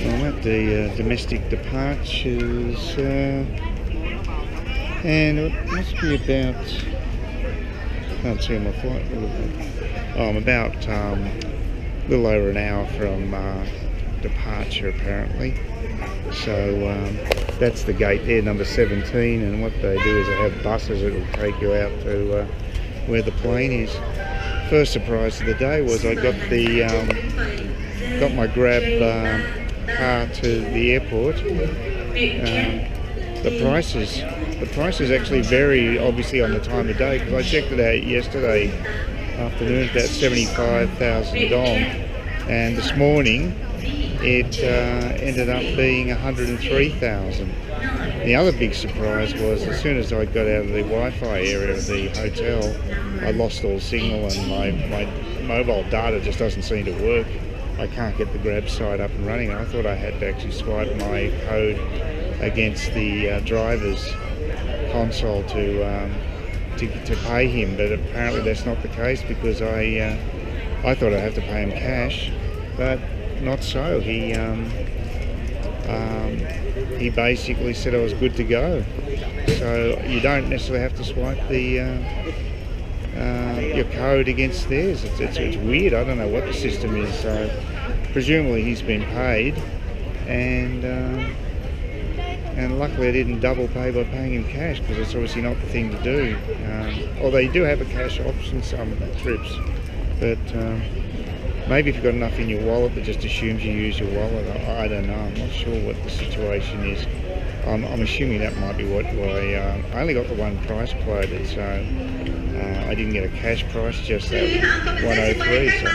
I'm at the domestic departures, and it must be about, can't see on my flight, I'm about a little over an hour from departure apparently. So that's the gate there, number 17, and what they do is they have buses that will take you out to where the plane is. First surprise of the day was I got my Grab car to the airport. The prices actually vary obviously on the time of day, because I checked it out yesterday afternoon, about 75,000 dong, and this morning it ended up being 103,000. The other big surprise was as soon as I got out of the Wi-Fi area of the hotel, I lost all signal and my mobile data just doesn't seem to work. I can't get the Grab site up and running. I thought I had to actually swipe my code against the driver's console to pay him, but apparently that's not the case, because I thought I'd have to pay him cash, but not so. He basically said I was good to go. So you don't necessarily have to swipe your code against theirs. It's weird. I don't know what the system is. So presumably he's been paid, and luckily I didn't double pay by paying him cash, because it's obviously not the thing to do. Although you do have a cash option some trips, but maybe if you've got enough in your wallet that just assumes you use your wallet. I don't know. I'm not sure what the situation is. I'm assuming that might be why I only got the one price quoted, so I didn't get a cash price, just that 103. So.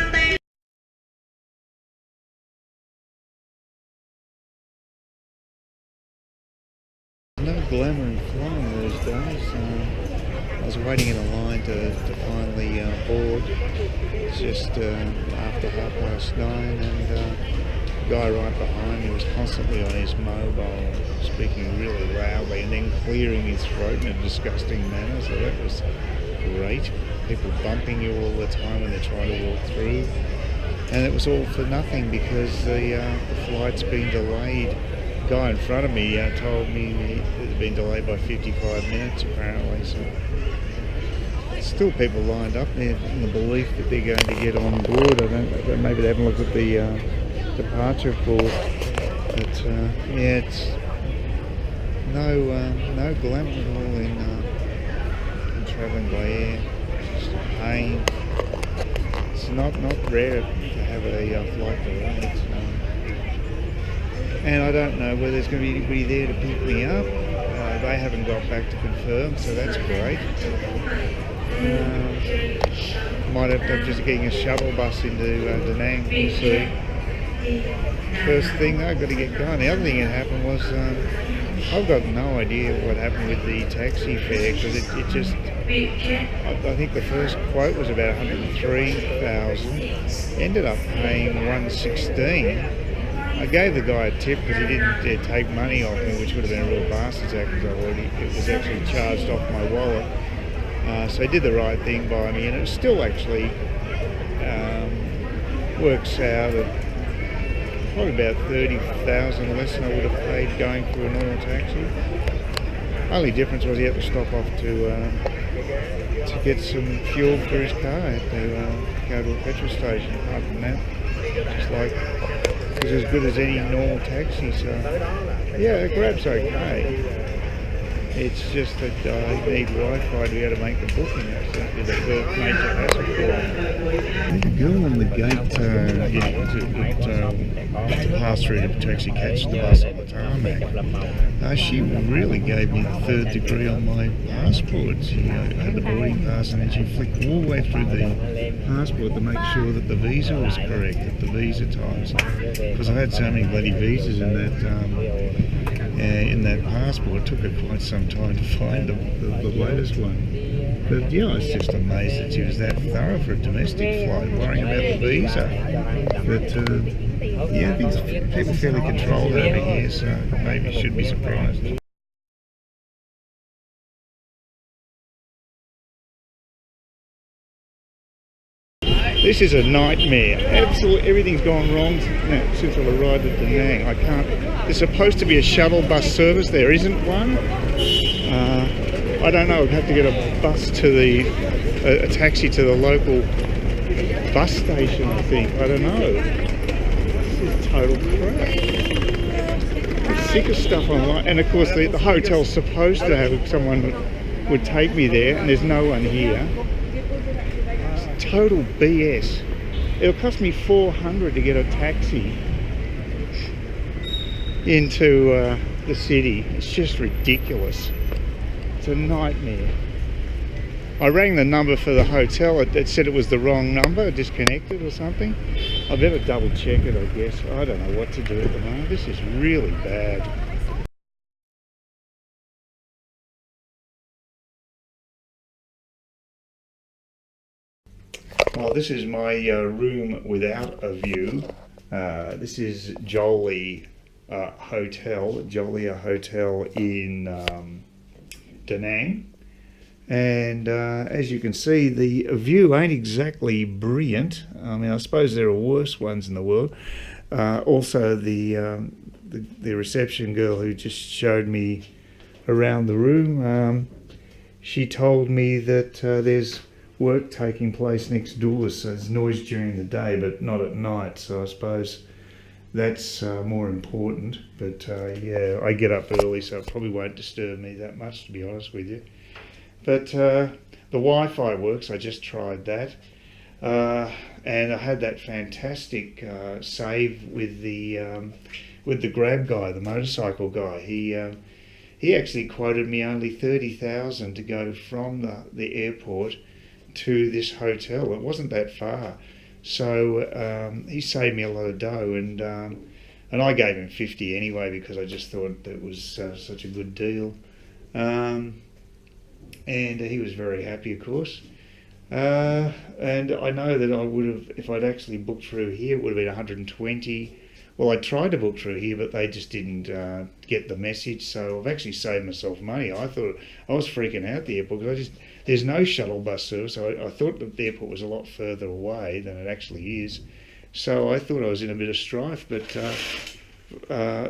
No glamour in flying these days. I was waiting in a line to finally board. It's just after 9:30, and the guy right behind me was constantly on his mobile, speaking really loudly and then clearing his throat in a disgusting manner. So that was great. People bumping you all the time when they're trying to walk through, and it was all for nothing because the flight's been delayed. The guy in front of me told me it had been delayed by 55 minutes apparently. So still people lined up there in the belief that they're going to get on board. I don't know, maybe they haven't looked at the departure board, but yeah, it's no glamour at all in travelling by air. It's just a pain. It's not rare to have a flight delayed, and I don't know whether there's going to be anybody there to pick me up. They haven't got back to confirm, so that's great. Might have to just getting a shuttle bus into Danang. We'll see. First thing though, I've got to get going. The other thing that happened was I've got no idea what happened with the taxi fare, because it just, I think the first quote was about 103,000, ended up paying 116. I gave the guy a tip because he didn't take money off me, which would have been a real bastard's act, because it was actually charged off my wallet. So he did the right thing by me, and it still actually works out at probably about 30,000 less than I would have paid going through a normal taxi. Only difference was he had to stop off to get some fuel for his car. He had to go to a petrol station. Apart from that, just like, it was as good as any normal taxi. So yeah, Grab's okay. It's just that I need Wi-Fi to be able to make the booking. That's the first major hassle for me. The girl on the gate to pass through to actually catch the bus on the tarmac, she really gave me the third degree on my passport. She had the boarding pass, and then she flicked all the way through the passport to make sure that the visa was correct, that the visa types. Because I had so many bloody visas in that passport, it took her quite some time to find the latest one. But yeah, I was just amazed that she was that thorough for a domestic flight, worrying about the visa. But yeah, people fairly controlled over here, so maybe should be surprised. This is a nightmare. Absolutely, everything's gone wrong since I arrived at Danang. I can't. There's supposed to be a shuttle bus service. There isn't one. I don't know. I'd have to get a bus to a taxi to the local bus station, I think. I don't know. This is total crap. I'm sick of stuff online. And of course, the hotel's supposed to have someone would take me there, and there's no one here. It's total BS. It'll cost me $400 to get a taxi into the city. It's just ridiculous. It's a nightmare. I rang the number for the hotel. It said it was the wrong number, disconnected or something. I better double check it, I guess. I don't know what to do at the moment. This is really bad. Well, this is my room without a view. This is Jolia Hotel in Danang. And as you can see, the view ain't exactly brilliant. I mean, I suppose there are worse ones in the world. Also, the reception girl who just showed me around the room, she told me that there's work taking place next door, so there's noise during the day but not at night, so I suppose that's more important. But yeah, I get up early, so it probably won't disturb me that much, to be honest with you. But the Wi-Fi works. I just tried that, and I had that fantastic save with the Grab guy, the motorcycle guy. He actually quoted me only 30,000 to go from the airport to this hotel. It wasn't that far, so he saved me a lot of dough, and I gave him 50 anyway because I just thought that was such a good deal. And he was very happy, of course. And I know that I would have, if I'd actually booked through here, it would have been 120. Well, I tried to book through here, but they just didn't get the message. So I've actually saved myself money. I thought I was freaking out at the airport because there's no shuttle bus service. I thought that the airport was a lot further away than it actually is. So I thought I was in a bit of strife, but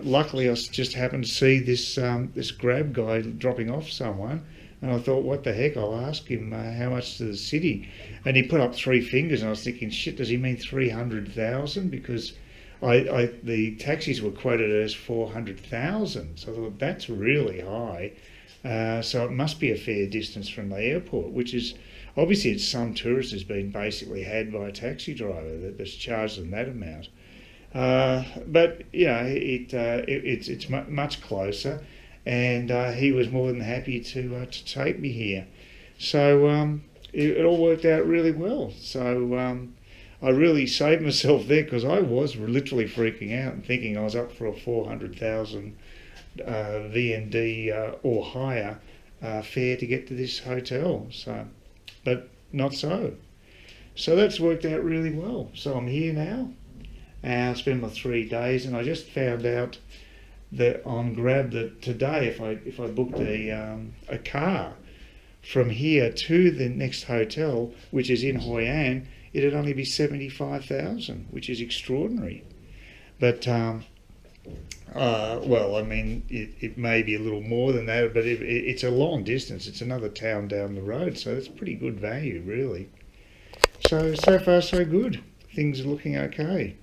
luckily I just happened to see this Grab guy dropping off someone. And I thought, what the heck, I'll ask him how much to the city. And he put up 3 fingers, and I was thinking, shit, does he mean 300,000? Because the taxis were quoted as 400,000. So I thought, that's really high. So it must be a fair distance from the airport, which is, obviously it's some tourist has been basically had by a taxi driver that's charged them that amount. But, you know, it's much closer. And he was more than happy to take me here. So it all worked out really well. So I really saved myself there because I was literally freaking out and thinking I was up for a 400,000 V&D or higher fare to get to this hotel. So, but not so. So that's worked out really well. So I'm here now, and I spent my 3 days, and I just found out that on Grab that today, if I booked a car from here to the next hotel, which is in Hoi An, it'd only be 75,000, which is extraordinary. But well, I mean, it may be a little more than that, but it's a long distance. It's another town down the road, so it's pretty good value, really. So far so good. Things are looking okay.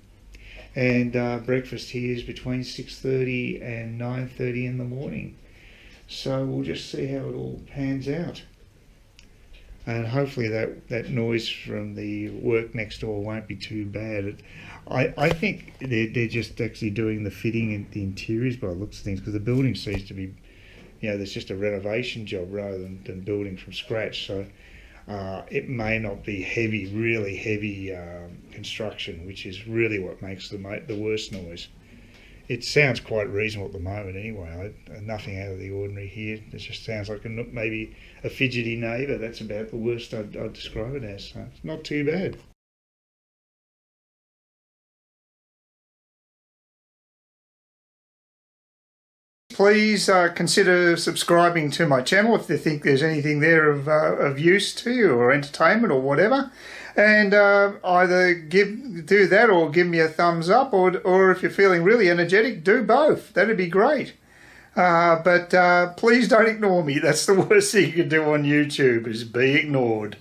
And breakfast here is between 6:30 and 9:30 in the morning. So we'll just see how it all pans out. And hopefully that noise from the work next door won't be too bad. I think they're just actually doing the fitting and the interiors by the looks of things, because the building seems to be, you know, there's just a renovation job rather than building from scratch. So it may not be really heavy construction, which is really what makes the worst noise. It sounds quite reasonable at the moment anyway. Nothing out of the ordinary here. It just sounds like maybe a fidgety neighbour. That's about the worst I'd describe it as. So it's not too bad. please consider subscribing to my channel if you think there's anything there of use to you or entertainment or whatever. And either do that or give me a thumbs up, or if you're feeling really energetic, do both. That'd be great. But please don't ignore me. That's the worst thing you can do on YouTube, is be ignored.